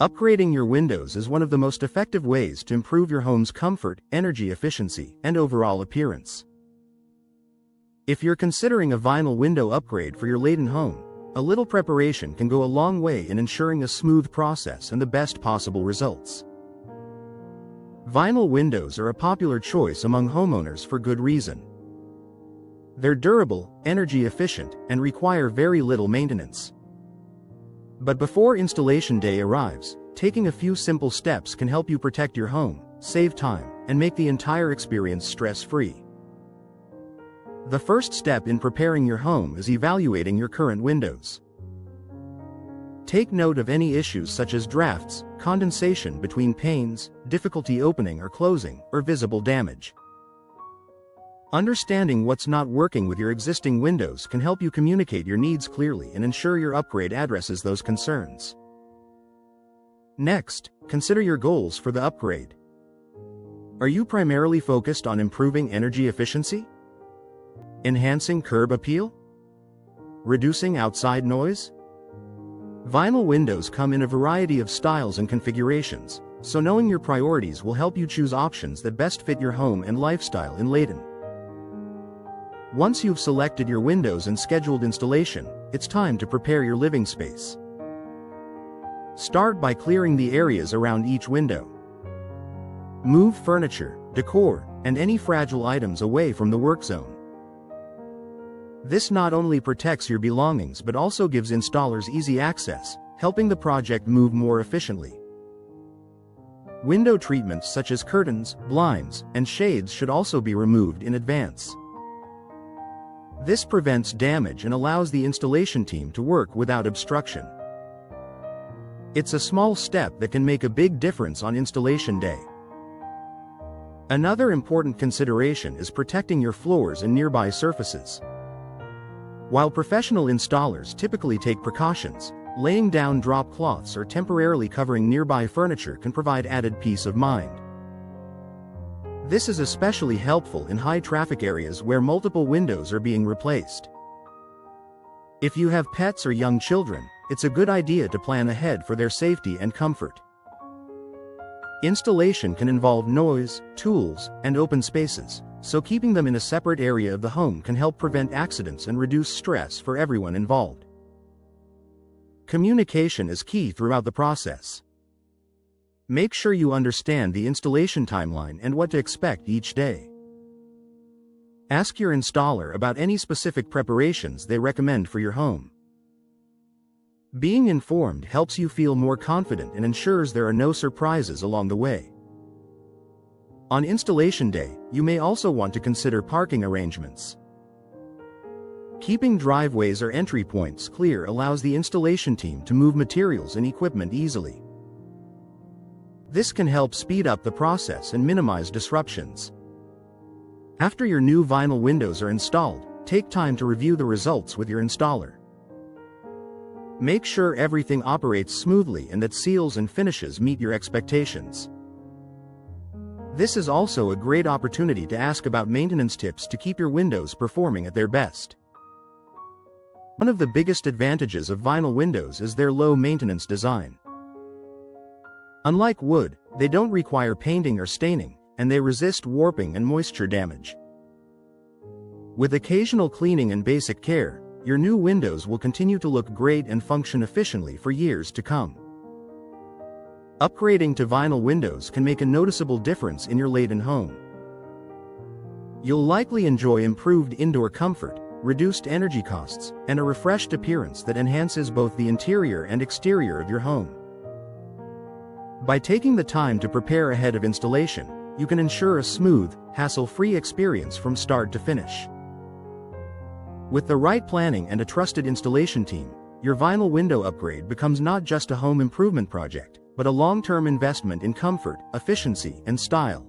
Upgrading your windows is one of the most effective ways to improve your home's comfort, energy efficiency, and overall appearance. If you're considering a vinyl window upgrade for your Layton home, a little preparation can go a long way in ensuring a smooth process and the best possible results. Vinyl windows are a popular choice among homeowners for good reason. They're durable, energy efficient, and require very little maintenance. But before installation day arrives, taking a few simple steps can help you protect your home, save time, and make the entire experience stress-free. The first step in preparing your home is evaluating your current windows. Take note of any issues such as drafts, condensation between panes, difficulty opening or closing, or visible damage. Understanding what's not working with your existing windows can help you communicate your needs clearly and ensure your upgrade addresses those concerns. Next, consider your goals for the upgrade. Are you primarily focused on improving energy efficiency? Enhancing curb appeal? Reducing outside noise? Vinyl windows come in a variety of styles and configurations, so knowing your priorities will help you choose options that best fit your home and lifestyle in Layton. Once you've selected your windows and scheduled installation, it's time to prepare your living space. Start by clearing the areas around each window. Move furniture, decor, and any fragile items away from the work zone. This not only protects your belongings but also gives installers easy access, helping the project move more efficiently. Window treatments such as curtains, blinds, and shades should also be removed in advance. This prevents damage and allows the installation team to work without obstruction. It's a small step that can make a big difference on installation day. Another important consideration is protecting your floors and nearby surfaces. While professional installers typically take precautions, laying down drop cloths or temporarily covering nearby furniture can provide added peace of mind. This is especially helpful in high-traffic areas where multiple windows are being replaced. If you have pets or young children, it's a good idea to plan ahead for their safety and comfort. Installation can involve noise, tools, and open spaces, so keeping them in a separate area of the home can help prevent accidents and reduce stress for everyone involved. Communication is key throughout the process. Make sure you understand the installation timeline and what to expect each day. Ask your installer about any specific preparations they recommend for your home. Being informed helps you feel more confident and ensures there are no surprises along the way. On installation day, you may also want to consider parking arrangements. Keeping driveways or entry points clear allows the installation team to move materials and equipment easily. This can help speed up the process and minimize disruptions. After your new vinyl windows are installed, take time to review the results with your installer. Make sure everything operates smoothly and that seals and finishes meet your expectations. This is also a great opportunity to ask about maintenance tips to keep your windows performing at their best. One of the biggest advantages of vinyl windows is their low maintenance design. Unlike wood, they don't require painting or staining, and they resist warping and moisture damage. With occasional cleaning and basic care, your new windows will continue to look great and function efficiently for years to come. Upgrading to vinyl windows can make a noticeable difference in your Layton home. You'll likely enjoy improved indoor comfort, reduced energy costs, and a refreshed appearance that enhances both the interior and exterior of your home. By taking the time to prepare ahead of installation, you can ensure a smooth, hassle-free experience from start to finish. With the right planning and a trusted installation team, your vinyl window upgrade becomes not just a home improvement project, but a long-term investment in comfort, efficiency, and style.